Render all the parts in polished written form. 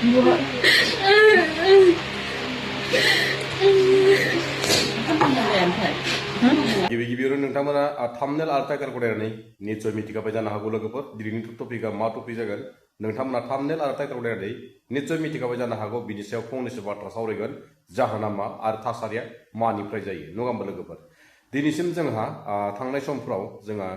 गिबि गिबियावनो नोंथांमोना थाम्बनेल आरो टाइटेल गरायनानै निश्चय मिथिखाबाय जानो हागौ लोगोफोर दिनैनि टपिकआ मा टपिक जागोन नोंथांमोना थाम्बनेल आरो टाइटेल गरायनानै निश्चय मिथिखाबाय जानो हागौ बिनि सायाव फंनैसो बाथ्रा सावरायगोन जाहोना मा आरो थासारिया मानिफ्राय जायो नङा होमबा लोगोफोर दिनैसिम जोंहा थांनाय समफ्राव जोंहा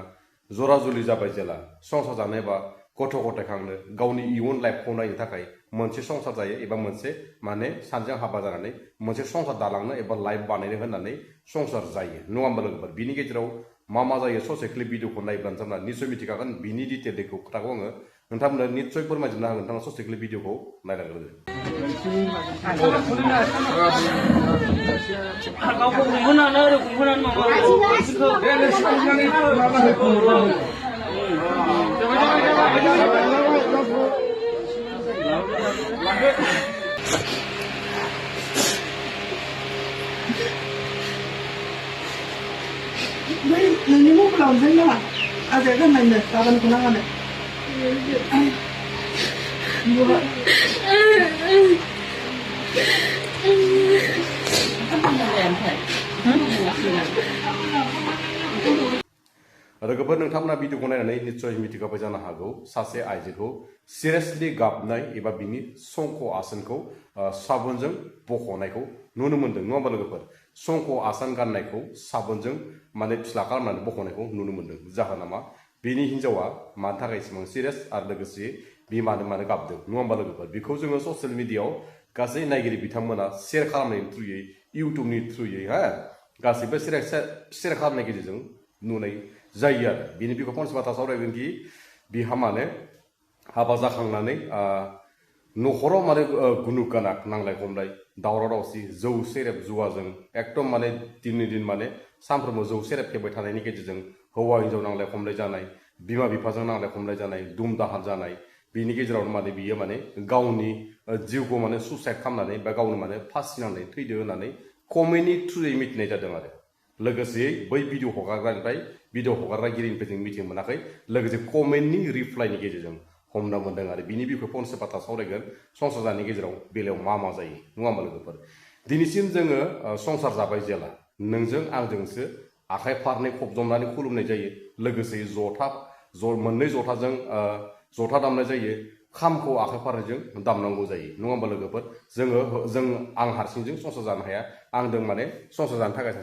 जरा जुलि जाबाय जेला संसार जानो एबा गथ' गथाय खांनो गावनि इयुन लाइफखौ नायनो थाखाय मोनसे संसार जायो एबा मोनसे माने सानजों हाबा जानानै मोनसे संसार दालांनो एबा लाइफ बानायनो होननानै संसार जायो नङा होमबा लोगोफोर बिनि गेजेराव मा जायो ससे क्लिप भिडिअखौ नायब्लानो जोंना निश्चय मिथिखागोन बिनि डिटेलखौ खोथाखौ आङो नोंथांमोननो निश्चय फोरमायजोबनो हागोन नोंथाङा ससे क्लिप भिडिअखौ नायलांग्रोदो नोंनि मबाइलाव ओंखायनो नामा आजाया गाननायनो गाबोनखौ नाङानो लोगोफोर नोंथांमोना भिडिअखौ नायनानै निश्चय मिथिखाबाय जानो हागौ सासे आइजोखौ सिरियासलि गाबनाय एबा बिनि संख' आसनखौ साबोनजों बख'नायखौ नुनो मोन्दों नङा होमबा लोगोफोर संख' आसान गाननायखौ साबोनजों माने फिस्ला खालामनानै बख'नायखौ नुनो मोन्दों जाहोना मा बिनि हिन्जावा मानि थाखाय इसेबां सिरियास आरो लोगोसे बि मानो गाबदों नङा होमबा लोगोफोर बेखौ जोङो ससियेल मिडियाआव गासै नायगिरि बिथांमोना शेयार खालामनायनि थ्रुयै इउटुबनि थ्रुयै गासैबो शेयार खालामनायनि गेजेरजों नुनाय जायो आरो बिनि बिखौ फंसे बाथ्रा सावरायगोन कि बिहा माने हाबा जाखांनानै न'खराव माने गुनुक गानाक नांलाय खमलाय दावराव दावसि जौ सेरेब जुवाजों एकदम माने दिननि दिन माने सानफ्रोमबो जौ सेरेब फेबाय थानायनि गेजेरजों हौवा हिन्जाव नांलाय खमलाय जानाय बिमा बिफाजों नांलाय खमलाय जानाय दुम दाहाल जानाय बिनि गेजेरावनो माने बियो माने गावनि जिउखौ माने सुसाइड खालामनानै बा गावनो माने फासिनानै थैदो होननानै कमेन्टनि थ्रुयै मिथिनाय जादों आरो लोगोसेयै बै भिडिअ हगारग्रानिफ्राय भिडिअ हगारग्रागिरिनिफ्राय जों मिथिनो मोनाखै लोगोसे कमेन्टनि रिप्लाइनि गेजेरजों हमना मोन्दों आरो बिनि बिखय फंसे बाथ्रा सावरायगोन संसार जानायनि गेजेराव बेलायाव मा जायो नङा होमबा लोगोफोर दिनैसिम जोङो संसार जाबाय जेला नोंजों आंजोंसो आखाइ फारनै खबजबनानै खुलुमनाय जायो लोगोसे मोननै जथाजों जथा दामनाय जायो खामखौ आखाइ फारनैजों दामनांगौ जायो नङा होमबा लोगोफोर आं हारसिंजों संसार जानो हाया आंदों माने संसार जानो थाखाय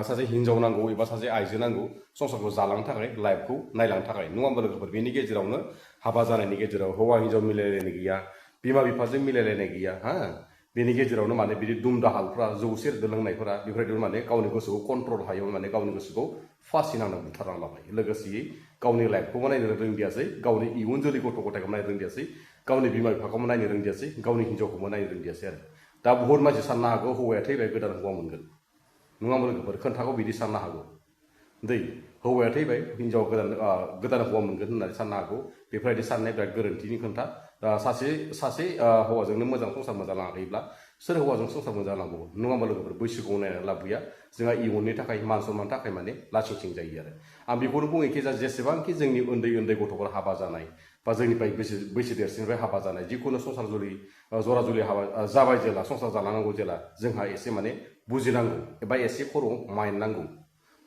सासे हिन्जाव नांगौ एबा सासे आइजो नांगौ संसारखौ जालांनो थाखाय लाइफखौ नायलांनो थाखाय नङा होमबा लोगोफोर बेनि गेजेरावनो हाबा जानायनि गेजेराव हौवा हिन्जाव मिलायलायनाय गैया बिमा बिफाजों मिलायलायनाय गैया बेनि गेजेरावनो माने बिदि दुम दाहालफ्रा जौ सेरेब लोंनायफोरा बेफोरबायदिनो माने गावनि गोसोखौ कन्ट्रल हायाव माने गावनि गोसोखौ फासि नांना बुथारना लाबाय लोगोसेयै गावनि लाइफखौबो नायनो रोंदियासै गावनि इयुन जोलै गथ' गथायखौ नायनो रोंदियासै गावनि बिमा बिफाखौबो नायनो रोंदियासै गावनि हिन्जावखौबो नायनो रोंदियासै आरो दा बुहुत मानसि साननो हागौ हौवाया थैबाय गोदान हौवा मोनगोन नङा होमबा लोगोफोर खोन्थाखौ बिदि साननो हागौ हौवाया थैबाय हिन्जाव गोदान हौवा मोनगोन होननानै साननो हागौ बेफोरबायदि साननाय बिराद गोरोन्थिनि खोन्था सासे हौवाजोंनो मोजां संसार मोजां लाङाखैब्ला सोर हौवाजों संसार मोजां लांगौ नङा होमबा लोगोफोर बैसोखौ नायनानै लाब गैया जोंहा इयुननि थाखाय मान सनमाननि थाखाय माने लासिंसिं जायो आरो आं बेखौनो बुङोखि जेसेबांखि जोंनि उन्दै गथ'फोर हाबा जानाय बा जोंनिफ्राय बैसो देरसिननिफ्राय हाबा जानाय जिखुनु जरा जुलि हाबा जाबाय जेला संसार जालांनांगौ जेला जोंहा एसे माने बुजिनांगौ एबा एसे खर' माइन्ड नांगौ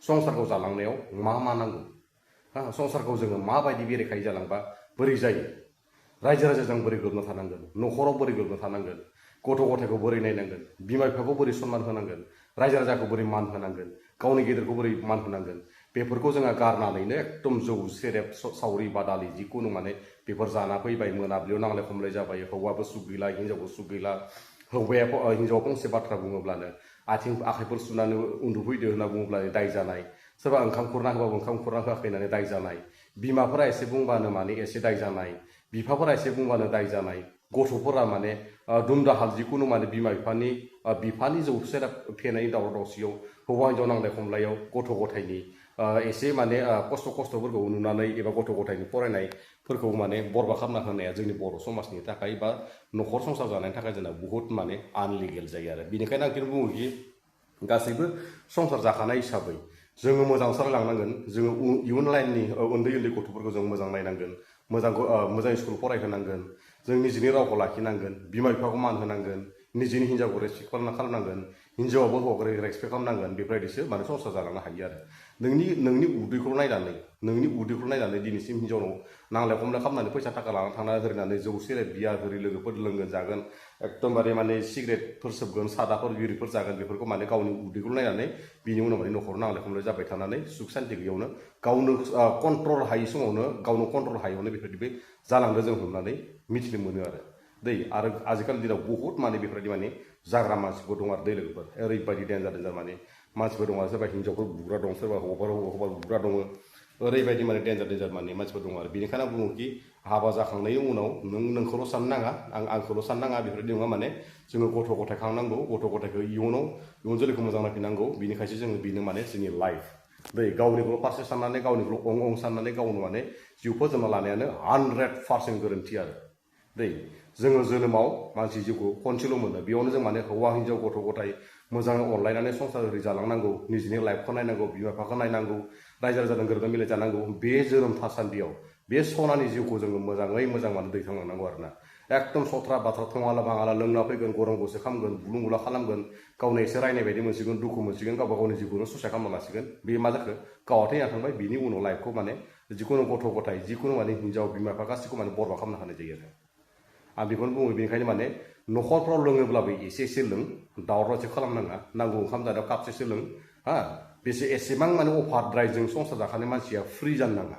संसारखौ जालांनायाव मा नांगौ संसारखौ जोङो माबायदि बेरेखायै जालांबा बोरै जायो रायजो राजाजों बोरै गोरोबना थानांगोन न'खराव बोरै गोरोबना थानांगोन गथ' गथायखौ बोरै नायनांगोन बिमा बिफाखौ बोरै सनमान होनांगोन रायजो राजाखौ बोरै मान होनांगोन गावनि गेदेरखौ बोरै मान होनांगोन बेफोरखौ जोङो गारनानैनो एकदम जौ सेरेब सावरि बादालि जिखुनु माने बेफोर जाना फैबाय मोनाब्लियाव नांलाय खमलाय जाबाय हौवाबो सुख गैला हिन्जावबो सुख गैला हिन्जावा फंसे बाथ्रा बुङोब्लानो आखाइफोर सुनानै उन्दुफैदो होनना बुङोब्लानो दाय जानाय सोरबा ओंखाम खुरना होबाबो ओंखाम खुरना होआखै होननानै दाय जानाय बिमाफोरा एसे बुंबानो माने एसे दाय जानाय बिफाफोरा एसे बुंबानो दाय जानाय गथ'फोरा माने दुम दाहाल जिखुनु माने बिफानि जौ सेरेब फेनायनि दावराव दावसियाव हौवा हिन्जाव नांलाय खमलायाव गथ' गथायनि एसे माने खस्थ'फोरखौ नुनानै एबा गथ' गथायनि फरायनायफोरखौ माने बरबाद खालामना होनाया जोंनि बर' समाजनि थाखाय बा न'खर संसार जानायनि थाखाय जोंना बुहुत माने आनलिगेल जायो आरो बेनिखायनो आं बुङो कि गासैबो संसार जाखानाय हिसाबै जोङो मोजां सालायलांनांगोन जोङो इयुन लाइननि उन्दै गथ'फोरखौ जों मोजां नायनांगोन मोजां स्कुल फरायहोनांगोन जों निजिनि रावखौ लाखिनांगोन बिमा बिफाखौ मान होनांगोन निजिनि हिन्जावखौ रेसपेक्ट खालामनांगोन हिन्जावाबो हौवाखौ रेसपेक्ट खालामनांगन बेफोरबायदिसो माने संसार जालांनो हायो आरो नोंनि उदैखौ नायनानै दिनैसिम हिन्जावनाव नांलाय खमलाय खालामनानै फैसा थाखा लानानै थांना होनानै जौ सेरेब बियार होरि लोगोफोर लोंगोन जागोन एकदमबारे माने सिगारेटफोर सोबगोन सादाफोर बिरिफोर जागोन बेफोरखौ माने गावनि उदैखौ नायनानै बिनि उनाव माने न'खराव नांलाय खमलाय जाबाय थानानै सुख सान्ति गैयियावनो गावनो कन्ट्रल हायै समावनो गावनो कन्ट्रल हायैयावनो बेफोरबायदि जालांदो जों हमनानै मिथिनो मोनो आरो आजिखालि दिनाव बहुत माने बेफोरबायदि माने जाग्रा मानसिफोर दं आरो लोगोफोर ओरैबायदि डेन्जार माने मानसिफोर दं आरो सोरबा हिन्जावफोर बुग्रा दं सोरबा हौवाफोर बुग्रा दङ ओरैबायदि माने डेन्जार माने मानसिफोर दं आरो बेनिखायनो आं बुङो कि हाबा जाखांनायनि उनाव नोंखौल' साननो नाङा आंखौल' साननो नाङा बेफोरबायदि नङा माने जोङो गथ' गथाय खांनांगौ गथ' गथायखौ इयुन जोलैखौ मोजां लाखिनांगौ बिनिखायसो जोङो बेनो माने जोंनि लाइफ गावनिखौल' फारसे साननानै गावनिखौल' अं साननानै गावनो माने जिउ फोजोबना लानायानो 100% गोरोन्थि आरो जोङो जोनोमाव मानसि जिउखौ खनसेल' मोनो बेयावनो जों माने हौवा हिन्जाव गथ' गथाय मोजाङै अनलायनानै संसार जालांनांगौ निजिनि लाइफखौ नायनांगौ बिमा बिफाखौ नायनांगौ रायजो राजाजों गोरोबनानै मिलाय जानांगौ बे जोनोम थासान्दियाव बे सनानि जिउखौ जोङो मोजाङै मोजां माने दैखांलांनांगौ आरोना एकदम सथ्रा बाथ्रा थङाला भाङाला लोंना फैगोन गरम गसे खालामगोन गुलुं गुला खालामगोन गावनो एसे रायनाय बायदि मोनसिगोन दुखु मोनसिगोन गावबा गावनि जिउखौनो सुसाइड खालामना लासिगोन बे मा जाखो गावहा थैना थांबाय बिनि उनाव लाइफखौ माने जिखुनु गथ' गथाय जिखुनु माने हिन्जाव बिमा बिफा गासैखौ माने बरबाद खालामनो हानाय जायो आरो आं बेखौनो बुङो बेनिखायनो माने न'खरफ्राव लोङोब्लाबो एसे लों दावराव खालामनाङा नांगौ ओंखाम जानायाव कापसेसो लों एसेबां माने अभारद्राय जों संसार जाखानाय मानसिया फ्रि जानो नाङा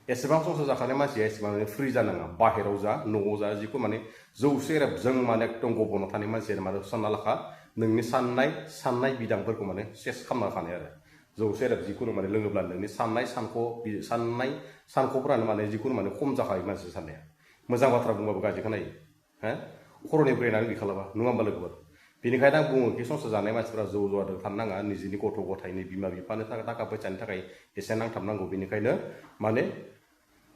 एसेबां संसार जाखानाय मानसिया एसेबां फ्रि जानाङा बाहेराव जा न'आव जा जिखौ माने जौ सेरेबजों माने एकदम गब'ना थानाय मानसिया माने सानना लाखा नोंनि साननाय बिदांफोरखौ माने सेस खालामना खानाय आरो जौ सेरेब जिखुनु माने लोङोब्ला नोंनि सानख'फोरानो माने जिखुनु माने खम जाखायो मानसि साननाया मोजां बाथ्रा बुंबाबो गाज्रि खोनायो खर'नि ब्रेनानो गैखालाबा नङा होमबा लोगोफोर बेनिखायनो आं बुङो कि संसार जानाय मानसिफोरा जौ जुवाजों थानो नाङा निजिनि गथ' गथायनि बिमा बिफानो थाखा फैसानि थाखाय एसे नांथाबनांगौ बेनिखायनो माने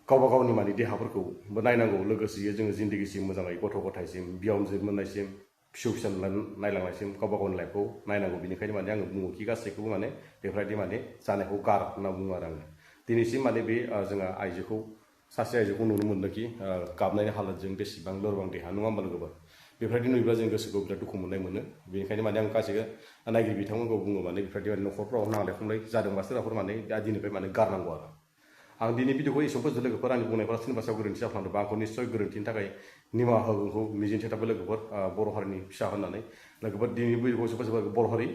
गावबा गावनि माने देहाफोरखौबो नायनांगौ लोगोसे जोङो जिन्दगिसिम मोजाङै गथ' गथायसिम बिहामजो मोननायसिम फिसौ फिसा नायलांनायसिम गावबा गावनि लाइफखौ नायनांगौ बेनिखायनो माने आङो बुङो कि गासैखौबो माने बेफोरबायदि माने जानायखौ गार होनना बुङो आरो आङो दिनैसिम माने बे जोंहा सासे आइजोखौ नुनो मोन्दों कि गाबनायनि हालोदजों बेसेबां लोरबां देहा नङा होमबा लोगोफोर बेफोरबायदि नुयोब्ला जों गोसोखौ बिराद दुखु मोननाय मोनो बेनिखायनो माने आं गासैबो नायगिरि बिथांमोनखौ बुङो माने बेफोरबायदि माने न'खरफ्राव नांलाय खमलाय जादोंबा सोरबाफोर माने दिनैफ्राय माने गारनांगौ आरो आं दिनै भिडिअखौ एसेबां फोजोबनो लोगोफोर आंनि बुंनायफोरा सोरनिबा सायाव गोरोन्थि जाफ्लांदोंबा आंखौ निस्सय गोरोन्थिनि थाखाय निमाहा होगोनखौ मिजिंथिनाय थाबाय लोगोफोर बर' हारिनि फिसा होननानै लोगोफोर दिनैनि भिडिअखौ एसे फोजोबबाय बर' हारि